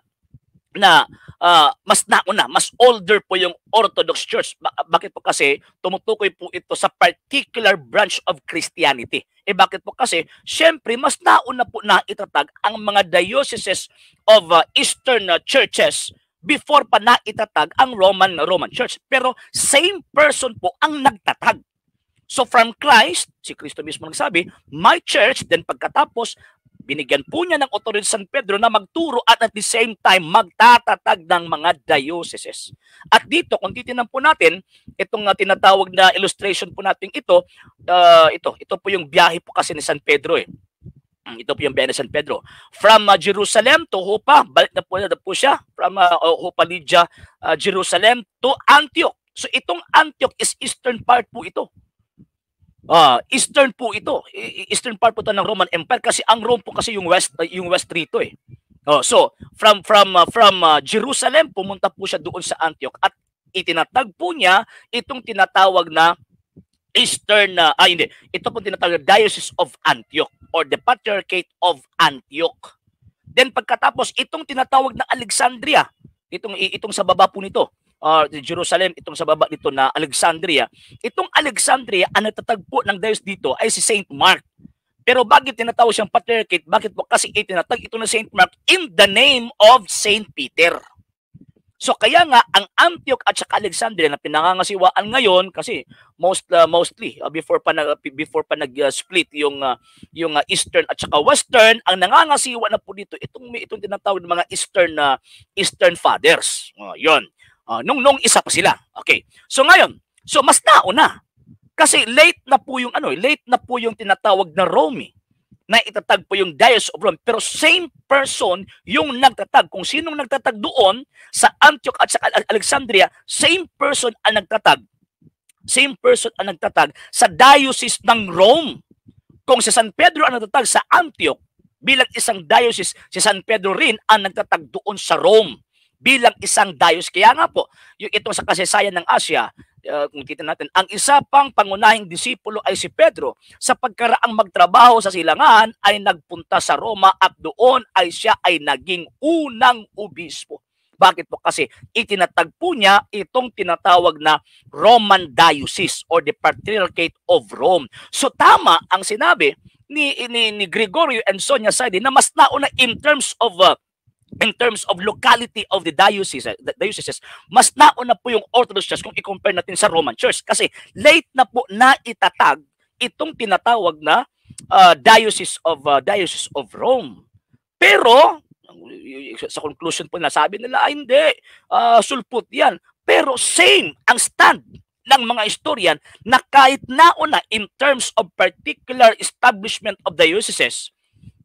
S1: mas nauna, mas older po yung Orthodox Church. Bakit po? Kasi tumutukoy po ito sa particular branch of Christianity. Bakit po? Kasi syempre mas nauna po na itatag ang mga dioceses of Eastern churches before pa na itatag ang Roman Church. Pero same person po ang nagtatag. So from Christ, si Kristo mismo nagsabi, my church, then pagkatapos, binigyan po niya ng otoridad San Pedro na magturo at the same time magtatatag ng mga dioceses. At dito, kung titingnan po natin, itong tinatawag na illustration po natin ito po yung biyahe po kasi ni San Pedro Ito po yung biyahe ni San Pedro. From Jerusalem to Joppa, balik na po siya, from Joppa Lydia, Jerusalem to Antioch. So itong Antioch is eastern part po ito. Eastern po ito. Eastern part po ito ng Roman Empire kasi ang Rome po kasi yung west rito So from Jerusalem pumunta po siya doon sa Antioch at itinatag po niya itong tinatawag na Eastern ito po tinatawag na Diocese of Antioch or the Patriarchate of Antioch. Then pagkatapos itong tinatawag na Alexandria, itong sa baba po nito, Jerusalem, itong sa baba dito na Alexandria. Itong Alexandria, ang natatagpo ng diocese dito ay si Saint Mark. Pero bakit tinatawag siyang Patriarchate? Bakit po? Kasi itinatag ito na Saint Mark in the name of Saint Peter. So kaya nga, ang Antioch at saka Alexandria na pinangangasiwaan ngayon, kasi mostly, before pa nag-split yung Eastern at saka Western, ang nangangasiwa na po dito, itong tinatawag ng mga Eastern Fathers. Yun. Nung isa pa sila. Okay. So ngayon, mas nauna. Kasi late na po yung tinatawag na Rome. na itatag po yung Diocese of Rome. Pero same person yung nagtatag. Kung sinong nagtatag doon sa Antioch at sa Alexandria, same person ang nagtatag. Same person ang nagtatag sa Diocese ng Rome. Kung si San Pedro ang nagtatag sa Antioch, bilang isang diocese, si San Pedro rin ang nagtatag doon sa Rome bilang isang diocese. Kaya nga po, yung ito sa kasaysayan ng Asia, kung kita natin, ang isa pang pangunahing disipulo ay si Pedro. Sa pagkaraang magtrabaho sa silangan, ay nagpunta sa Roma at doon ay siya ay naging unang obispo. Bakit po? Kasi itinatag po niya itong tinatawag na Roman Diocese or the Patriarchate of Rome. So tama ang sinabi ni Gregorio and Sonia Saidi na mas nauna in terms of locality of the dioceses, mas nauna po yung Orthodox Church kung i-compare natin sa Roman Church. Kasi late na po na itatag itong tinatawag na Diocese of Rome. Pero sa conclusion po nasabi nila, ay hindi, sulpot yan. Pero same ang stand ng mga historian na kahit nauna in terms of particular establishment of dioceses,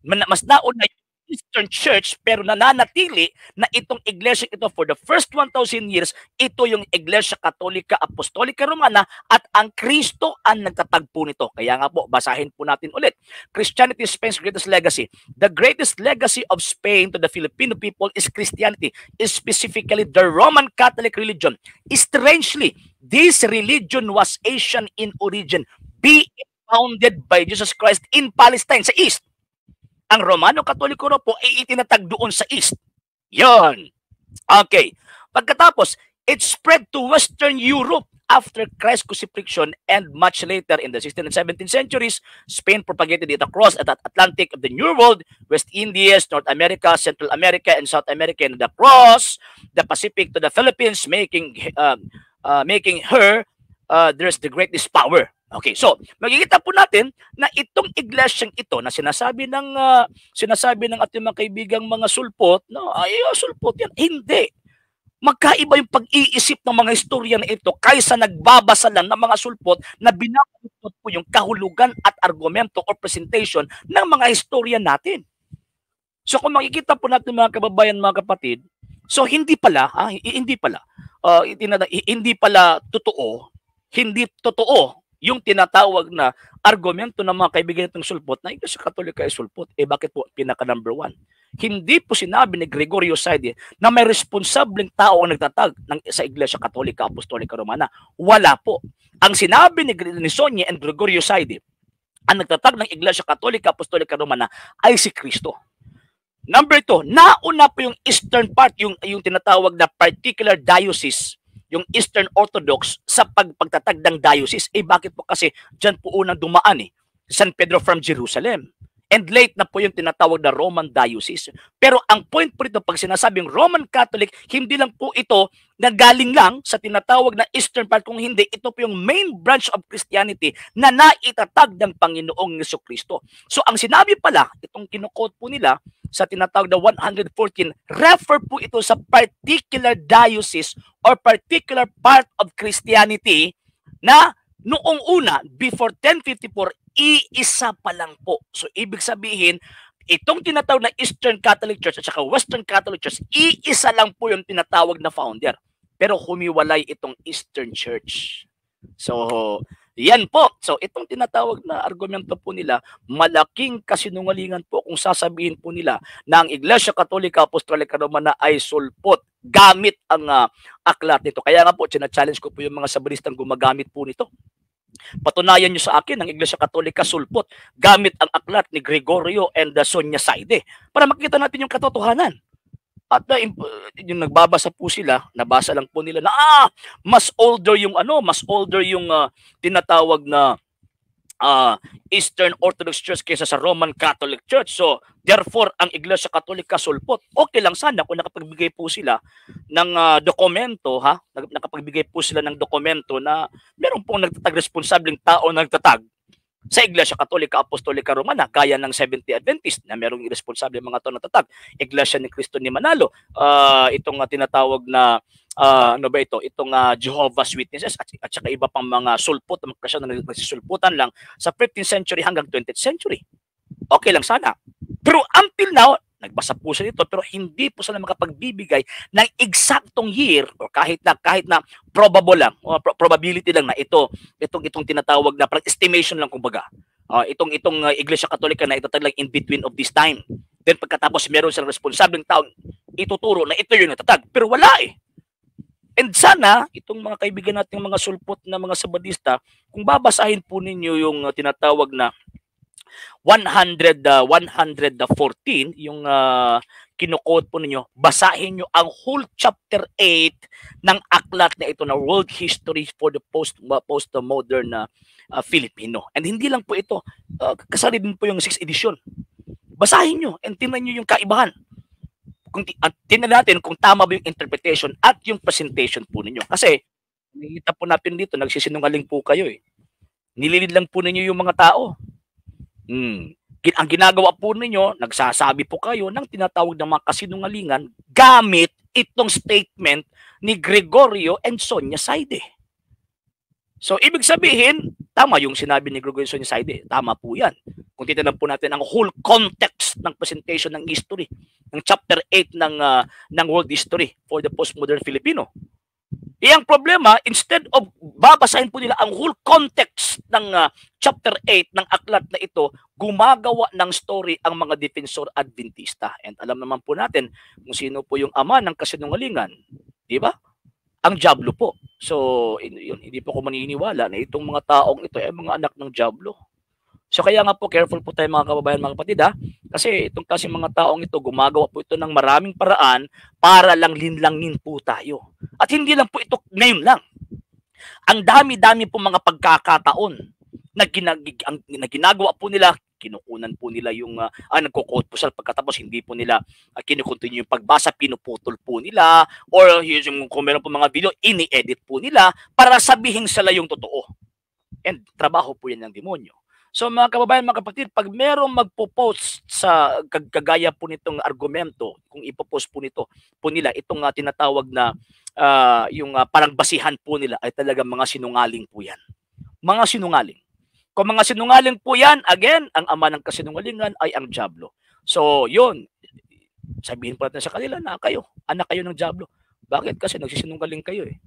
S1: mas nauna yung Eastern Church, pero nananatili na itong iglesia ito for the first 1,000 years, ito yung Iglesia Katolika Apostolika Romana at ang Kristo ang nagtatagpo nito. Kaya nga po, basahin po natin ulit. Christianity is Spain's greatest legacy. The greatest legacy of Spain to the Filipino people is Christianity, specifically the Roman Catholic religion. Strangely, this religion was Asian in origin, being founded by Jesus Christ in Palestine, sa East. Ang Romano Katoliko po ay itinatag doon sa East. Yon. Okay. Pagkatapos, it spread to Western Europe after Christ's crucifixion, and much later in the 16th and 17th centuries, Spain propagated it across the Atlantic of the New World, West Indies, North America, Central America, and South America, and across the Pacific to the Philippines, making her there's the greatest power. Okay, so makikita po natin na itong iglesyang ito na sinasabi ng ating mga kaibigang mga sulpot, no, ay sulpot yan. Hindi. Magkaiba yung pag-iisip ng mga istorya na ito kaysa nagbabasa lang ng mga sulpot na binabaluktot po yung kahulugan at argumento or presentation ng mga istorya natin. So kung makikita po natin mga kababayan, mga kapatid, so hindi pala totoo yung tinatawag na argumento ng mga kaibigan itong sulpot na Iglesia Katolika ay sulpot. Eh bakit po pinaka number one? Hindi po sinabi ni Gregorio Saidi na may responsableng tao ang nagtatag sa Iglesia Katolika Apostolika Romana. Wala po. Ang sinabi ni Sonia and Gregorio Saidi, ang nagtatag ng Iglesia Katolika Apostolika Romana ay si Kristo. Number two, nauna po yung eastern part, yung tinatawag na particular diocese, yung Eastern Orthodox sa pagtatag ng diocese. Eh bakit po? Kasi dyan po unang dumaan San Pedro from Jerusalem. And late na po yung tinatawag na Roman Diocese. Pero ang point po ito, pag sinasabing Roman Catholic, hindi lang po ito nagaling lang sa tinatawag na Eastern part, kung hindi, ito po yung main branch of Christianity na naitatag ng Panginoong Jesucristo. So ang sinabi pala, itong kinukot po nila sa tinatawag na 114, refer po ito sa particular diocese or particular part of Christianity na noong una, before 1054, iisa pa lang po. So, ibig sabihin, itong tinatawag na Eastern Catholic Church at saka Western Catholic Church, iisa lang po yung tinatawag na founder. Pero humiwalay itong Eastern Church. So, yan po. So, itong tinatawag na argumento po nila, malaking kasinungalingan po kung sasabihin po nila na ang Iglesia Katolika Apostolika Romana ay sulpot gamit ang aklat nito. Kaya nga po, challenge ko po yung mga sabaristang gumagamit po nito. Patunayan nyo sa akin ang Iglesia Katolika sulpot gamit ang aklat ni Gregorio and Sonia Saidi para makita natin yung katotohanan. At yung nagbabasa po sila, nabasa lang po nila na mas older yung tinatawag na Eastern Orthodox Church kaysa sa Roman Catholic Church. So, therefore, ang Iglesia Katolika sulpot. Okay lang sana kung nakapagbigay po sila ng dokumento, nakapagbigay po sila ng dokumento na meron pong nagtatag responsableng tao na nagtatag sa Iglesia Katolika Apostolika Romana, gaya ng Seventh-day Adventist na merong irresponsable mga to natatag. Iglesia ni Cristo ni Manalo, itong tinatawag na itong Jehovah's Witnesses at saka iba pang mga sulpot, mga Kristiyano na nagsisulputan lang sa 15th century hanggang 20th century. okay lang sana. Pero until now, nagbasa po siya dito, pero hindi po sila makapagbibigay ng eksaktong year o kahit na probable lang o probability lang na itong tinatawag na parang estimation lang kumbaga. Itong Iglesia Katolika na itatag in between of this time. Then pagkatapos meron silang responsableng taong ituturo na ito yung natatag. Pero wala eh. And sana, itong mga kaibigan nating mga sulpot na mga Sabadista, kung babasahin po ninyo yung tinatawag na 114, yung kinukot po ninyo, basahin nyo ang whole chapter 8 ng aklat na ito na World History for the Post-Modern Filipino. And hindi lang po ito, kasali din po yung 6th edition. Basahin nyo and tingnan nyo yung kaibahan. Tingnan natin kung tama ba yung interpretation at yung presentation po ninyo. Kasi, nakikita po natin dito, nagsisinungaling po kayo eh. Nililid lang po ninyo yung mga tao. Ang ginagawa po ninyo, nagsasabi po kayo ng tinatawag ng mga kasinungalingan gamit itong statement ni Gregorio and Sonia Saide. So, ibig sabihin, tama yung sinabi ni Gregorio and Sonia Saide. Tama po yan. Kung titignan po natin ang whole context ng presentation ng history, ng chapter 8 ng World History for the Postmodern Filipino. Ang problema, instead of babasahin po nila ang whole context ng chapter 8 ng aklat na ito, gumagawa ng story ang mga defensor Adventista. And alam naman po natin kung sino po yung ama ng kasinungalingan. Di ba? Ang Diablo po. So, hindi po ko maniniwala na itong mga taong ito ay mga anak ng Diablo. So kaya nga po, careful po tayo mga kababayan, mga kapatid ha. Kasi itong kasi mga taong ito, gumagawa po ito ng maraming paraan para lang linlangin po tayo. At hindi lang po ito ngayon lang. Ang dami-dami po mga pagkakataon na ginagawa po nila, kinukunan po nila yung, nagko-quote po sila pagkatapos hindi po nila kinukontinue yung pagbasa, pinuputol po nila, or yung kung meron po mga video, ini-edit po nila para sabihin sila yung totoo. And trabaho po yan ng demonyo. So mga kababayan, mga kapatid, pag merong magpo-post sa kagaya po nitong argumento, kung ipopost po nila itong tinatawag na yung parang basihan po nila ay talagang mga sinungaling po yan. Mga sinungaling. Kung mga sinungaling po yan, again, ang ama ng kasinungalingan ay ang Diablo. So yun, sabihin po natin sa kanila na kayo, anak kayo ng Diablo. Bakit? Kasi nagsisinungaling kayo eh.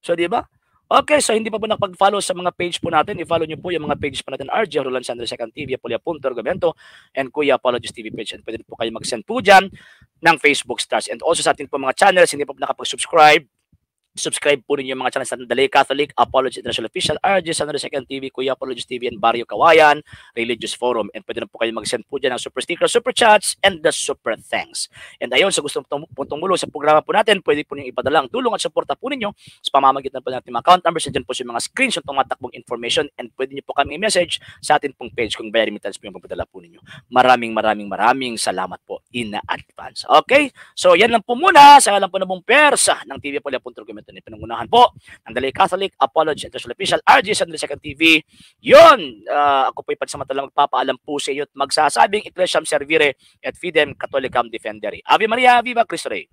S1: So di ba? Okay, so hindi pa po nakapag-follow sa mga page po natin, i-follow nyo po yung mga pages po natin, RJ Roland Sandro Second TV, Apolia.Argumento, and Kuya Apologist TV page. And pwede po kayo mag-send po dyan ng Facebook stars. And also sa ating po mga channels, hindi pa po nakapag-subscribe, subscribe po ninyo yung mga channels natin, Dalay Catholic, Apologist International Official, RJ Sandro Second TV, Kuya Apologist TV, and Barrio Kawayan, Religious Forum. And pwede na po kayo mag-send po dyan ng super sticker, super chats, and the super thanks. And ayun, sa gusto pong tumulo sa programa po natin, pwede po ninyo ipadala ang tulong at suporta po ninyo sa pamamagitan po natin mga account numbers. Diyan po sa mga screenshots tumatakbong information, and pwede nyo po kami i-message sa atin pong page kung via remittance po yung pagpadala po ninyo. Maraming salamat po in advance. Okay? So yan lang po muna sa ngalan po na buong persa ng TV Apolia.Argumento. Pinangunahan po ng Dalay Catholic, Apology International Official, RJ Sandro Second TV. Yun, ako po ipansamantalang magpapaalam po sa iyo at magsasabing Ecclesiam Servire et Fidem Catholicam Defendere. Ave Maria, Viva Cristo Rey.